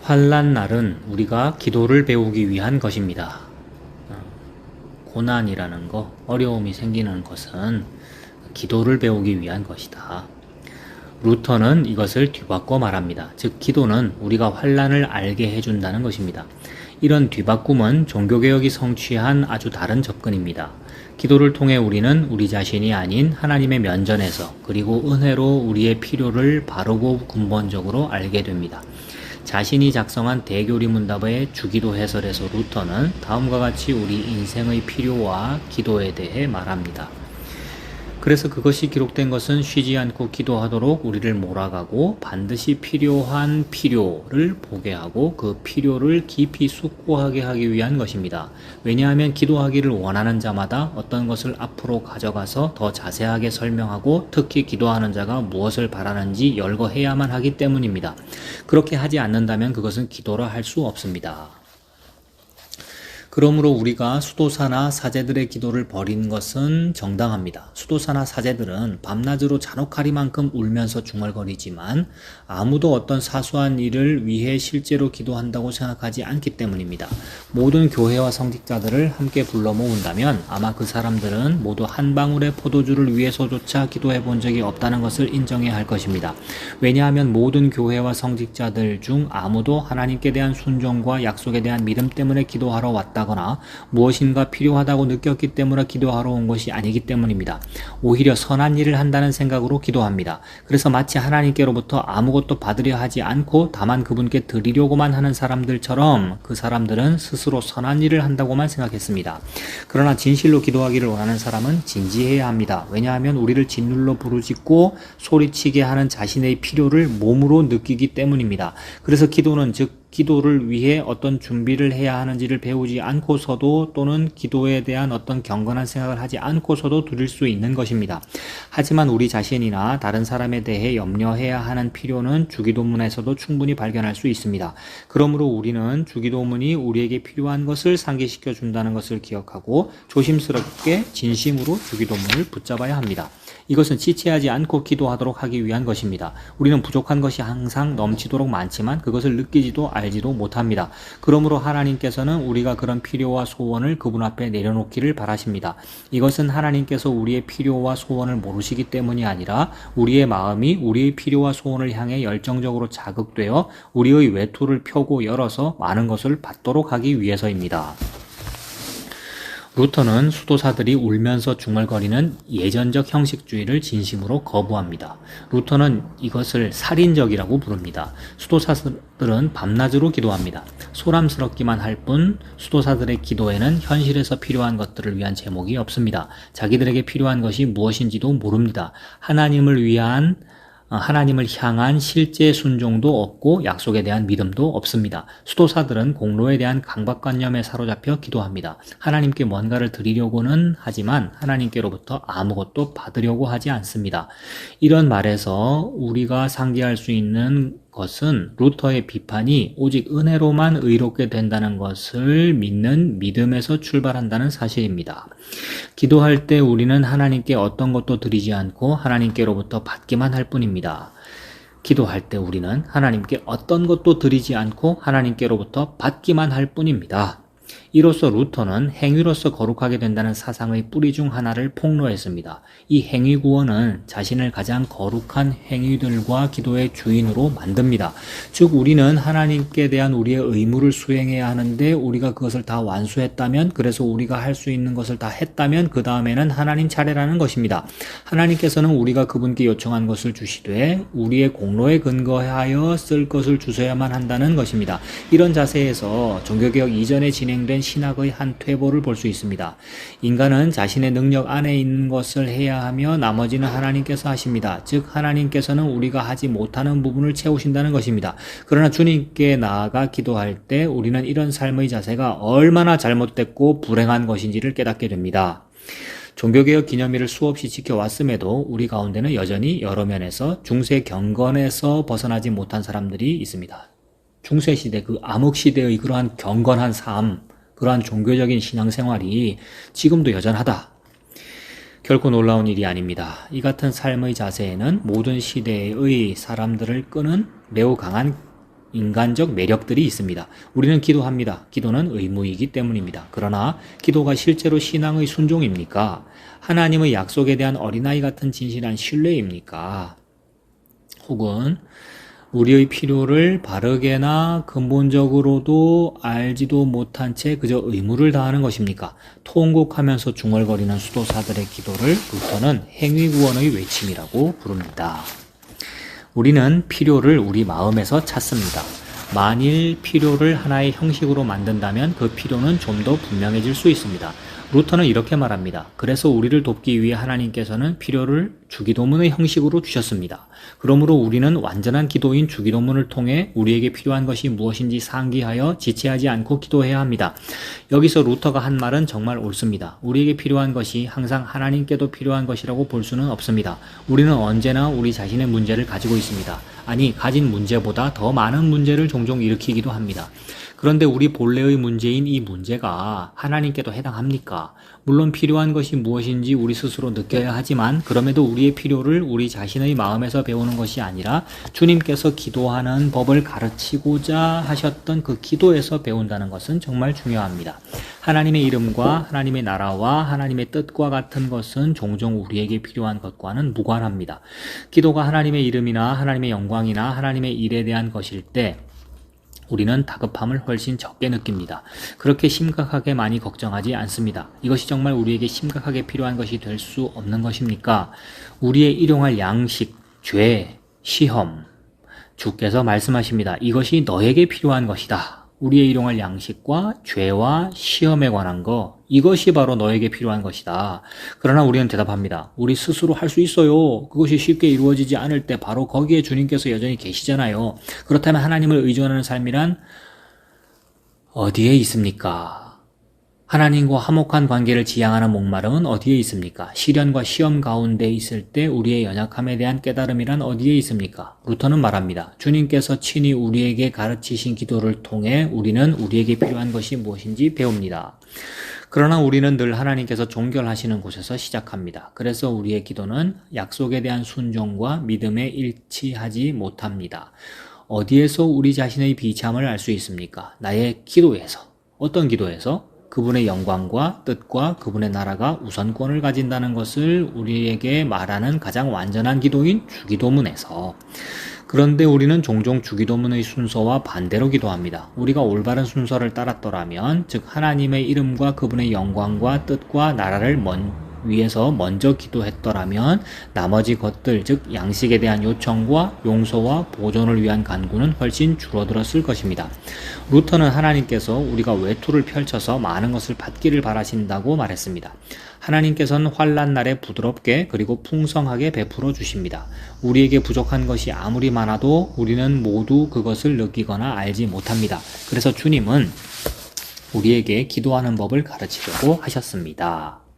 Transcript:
환난날은 우리가 기도를 배우기 위한 것입니다. 고난이라는 거, 어려움이 생기는 것은 기도를 배우기 위한 것이다. 루터는 이것을 뒤바꿔 말합니다. 즉 기도는 우리가 환난을 알게 해준다는 것입니다. 이런 뒤바꿈은 종교개혁이 성취한 아주 다른 접근입니다. 기도를 통해 우리는 우리 자신이 아닌 하나님의 면전에서 그리고 은혜로 우리의 필요를 바르고 근본적으로 알게 됩니다. 자신이 작성한 대교리 문답의 주기도 해설에서 루터는 다음과 같이 우리 인생의 필요와 기도에 대해 말합니다. 그래서 그것이 기록된 것은 쉬지 않고 기도하도록 우리를 몰아가고 반드시 필요한 필요를 보게 하고 그 필요를 깊이 숙고하게 하기 위한 것입니다. 왜냐하면 기도하기를 원하는 자마다 어떤 것을 앞으로 가져가서 더 자세하게 설명하고 특히 기도하는 자가 무엇을 바라는지 열거해야만 하기 때문입니다. 그렇게 하지 않는다면 그것은 기도라 할 수 없습니다. 그러므로 우리가 수도사나 사제들의 기도를 버린 것은 정당합니다. 수도사나 사제들은 밤낮으로 잔혹하리만큼 울면서 중얼거리지만 아무도 어떤 사소한 일을 위해 실제로 기도한다고 생각하지 않기 때문입니다. 모든 교회와 성직자들을 함께 불러 모은다면 아마 그 사람들은 모두 한 방울의 포도주를 위해서조차 기도해 본 적이 없다는 것을 인정해야 할 것입니다. 왜냐하면 모든 교회와 성직자들 중 아무도 하나님께 대한 순종과 약속에 대한 믿음 때문에 기도하러 왔다거나 무엇인가 필요하다고 느꼈기 때문에 기도하러 온 것이 아니기 때문입니다. 오히려 선한 일을 한다는 생각으로 기도합니다. 그래서 마치 하나님께로부터 아무것도 받으려 하지 않고 다만 그분께 드리려고만 하는 사람들처럼 그 사람들은 스스로 선한 일을 한다고만 생각했습니다. 그러나 진실로 기도하기를 원하는 사람은 진지해야 합니다. 왜냐하면 우리를 짓눌러 부르짖고 소리치게 하는 자신의 필요를 몸으로 느끼기 때문입니다. 그래서 기도는 즉 기도를 위해 어떤 준비를 해야 하는지를 배우지 않고서도 또는 기도에 대한 어떤 경건한 생각을 하지 않고서도 드릴 수 있는 것입니다. 하지만 우리 자신이나 다른 사람에 대해 염려해야 하는 필요는 주기도문에서도 충분히 발견할 수 있습니다. 그러므로 우리는 주기도문이 우리에게 필요한 것을 상기시켜 준다는 것을 기억하고 조심스럽게 진심으로 주기도문을 붙잡아야 합니다. 이것은 지체하지 않고 기도하도록 하기 위한 것입니다. 우리는 부족한 것이 항상 넘치도록 많지만 그것을 느끼지도 알지도 못합니다. 그러므로 하나님께서는 우리가 그런 필요와 소원을 그분 앞에 내려놓기를 바라십니다. 이것은 하나님께서 우리의 필요와 소원을 모르시기 때문이 아니라 우리의 마음이 우리의 필요와 소원을 향해 열정적으로 자극되어 우리의 외투를 펴고 열어서 많은 것을 받도록 하기 위해서입니다. 루터는 수도사들이 울면서 중얼거리는 예전적 형식주의를 진심으로 거부합니다. 루터는 이것을 살인적이라고 부릅니다. 수도사들은 밤낮으로 기도합니다. 소람스럽기만 할 뿐 수도사들의 기도에는 현실에서 필요한 것들을 위한 제목이 없습니다. 자기들에게 필요한 것이 무엇인지도 모릅니다. 하나님을 향한 실제 순종도 없고 약속에 대한 믿음도 없습니다. 수도사들은 공로에 대한 강박관념에 사로잡혀 기도합니다. 하나님께 뭔가를 드리려고는 하지만 하나님께로부터 아무것도 받으려고 하지 않습니다. 이런 말에서 우리가 상기할 수 있는 것은 루터의 비판이 오직 은혜로만 의롭게 된다는 것을 믿는 믿음에서 출발한다는 사실입니다. 기도할 때 우리는 하나님께 어떤 것도 드리지 않고 하나님께로부터 받기만 할 뿐입니다. 기도할 때 우리는 하나님께 어떤 것도 드리지 않고 하나님께로부터 받기만 할 뿐입니다. 이로써 루터는 행위로서 거룩하게 된다는 사상의 뿌리 중 하나를 폭로했습니다. 이 행위 구원은 자신을 가장 거룩한 행위들과 기도의 주인으로 만듭니다. 즉 우리는 하나님께 대한 우리의 의무를 수행해야 하는데 우리가 그것을 다 완수했다면 그래서 우리가 할 수 있는 것을 다 했다면 그 다음에는 하나님 차례라는 것입니다. 하나님께서는 우리가 그분께 요청한 것을 주시되 우리의 공로에 근거하여 쓸 것을 주셔야만 한다는 것입니다. 이런 자세에서 종교개혁 이전에 진행된 신학의 한 퇴보를 볼 수 있습니다. 인간은 자신의 능력 안에 있는 것을 해야 하며 나머지는 하나님께서 하십니다. 즉 하나님께서는 우리가 하지 못하는 부분을 채우신다는 것입니다. 그러나 주님께 나아가 기도할 때 우리는 이런 삶의 자세가 얼마나 잘못됐고 불행한 것인지를 깨닫게 됩니다. 종교개혁 기념일을 수없이 지켜왔음에도 우리 가운데는 여전히 여러 면에서 중세 경건에서 벗어나지 못한 사람들이 있습니다. 중세시대 그 암흑시대의 그러한 경건한 삶, 그러한 종교적인 신앙생활이 지금도 여전하다. 결코 놀라운 일이 아닙니다. 이 같은 삶의 자세에는 모든 시대의 사람들을 끄는 매우 강한 인간적 매력들이 있습니다. 우리는 기도합니다. 기도는 의무이기 때문입니다. 그러나 기도가 실제로 신앙의 순종입니까? 하나님의 약속에 대한 어린아이 같은 진실한 신뢰입니까? 혹은 우리의 필요를 바르게나 근본적으로도 알지도 못한 채 그저 의무를 다하는 것입니까? 통곡하면서 중얼거리는 수도사들의 기도를 루터는 행위구원의 외침이라고 부릅니다. 우리는 필요를 우리 마음에서 찾습니다. 만일 필요를 하나의 형식으로 만든다면 그 필요는 좀 더 분명해질 수 있습니다. 루터는 이렇게 말합니다. 그래서 우리를 돕기 위해 하나님께서는 필요를 주기도문의 형식으로 주셨습니다. 그러므로 우리는 완전한 기도인 주기도문을 통해 우리에게 필요한 것이 무엇인지 상기하여 지체하지 않고 기도해야 합니다. 여기서 루터가 한 말은 정말 옳습니다. 우리에게 필요한 것이 항상 하나님께도 필요한 것이라고 볼 수는 없습니다. 우리는 언제나 우리 자신의 문제를 가지고 있습니다. 아니, 가진 문제보다 더 많은 문제를 종종 일으키기도 합니다. 그런데 우리 본래의 문제인 이 문제가 하나님께도 해당합니까? 물론 필요한 것이 무엇인지 우리 스스로 느껴야 하지만 그럼에도 우리의 필요를 우리 자신의 마음에서 배우는 것이 아니라 주님께서 기도하는 법을 가르치고자 하셨던 그 기도에서 배운다는 것은 정말 중요합니다. 하나님의 이름과 하나님의 나라와 하나님의 뜻과 같은 것은 종종 우리에게 필요한 것과는 무관합니다. 기도가 하나님의 이름이나 하나님의 영광이나 하나님의 일에 대한 것일 때 우리는 다급함을 훨씬 적게 느낍니다. 그렇게 심각하게 많이 걱정하지 않습니다. 이것이 정말 우리에게 심각하게 필요한 것이 될 수 없는 것입니까? 우리의 일용할 양식, 죄, 시험. 주께서 말씀하십니다. 이것이 너에게 필요한 것이다. 우리의 일용할 양식과 죄와 시험에 관한 거, 이것이 바로 너에게 필요한 것이다. 그러나 우리는 대답합니다. 우리 스스로 할 수 있어요. 그것이 쉽게 이루어지지 않을 때 바로 거기에 주님께서 여전히 계시잖아요. 그렇다면 하나님을 의존하는 삶이란 어디에 있습니까? 하나님과 화목한 관계를 지향하는 목마름은 어디에 있습니까? 시련과 시험 가운데 있을 때 우리의 연약함에 대한 깨달음이란 어디에 있습니까? 루터는 말합니다. 주님께서 친히 우리에게 가르치신 기도를 통해 우리는 우리에게 필요한 것이 무엇인지 배웁니다. 그러나 우리는 늘 하나님께서 종결하시는 곳에서 시작합니다. 그래서 우리의 기도는 약속에 대한 순종과 믿음에 일치하지 못합니다. 어디에서 우리 자신의 비참을 알 수 있습니까? 나의 기도에서. 어떤 기도에서? 그분의 영광과 뜻과 그분의 나라가 우선권을 가진다는 것을 우리에게 말하는 가장 완전한 기도인 주기도문에서. 그런데 우리는 종종 주기도문의 순서와 반대로 기도합니다. 우리가 올바른 순서를 따랐더라면, 즉 하나님의 이름과 그분의 영광과 뜻과 나라를 위해서 먼저 기도했더라면 나머지 것들, 즉 양식에 대한 요청과 용서와 보존을 위한 간구는 훨씬 줄어들었을 것입니다. 루터는 하나님께서 우리가 외투를 펼쳐서 많은 것을 받기를 바라신다고 말했습니다. 하나님께서는 환난 날에 부드럽게 그리고 풍성하게 베풀어 주십니다. 우리에게 부족한 것이 아무리 많아도 우리는 모두 그것을 느끼거나 알지 못합니다. 그래서 주님은 우리에게 기도하는 법을 가르치려고 하셨습니다.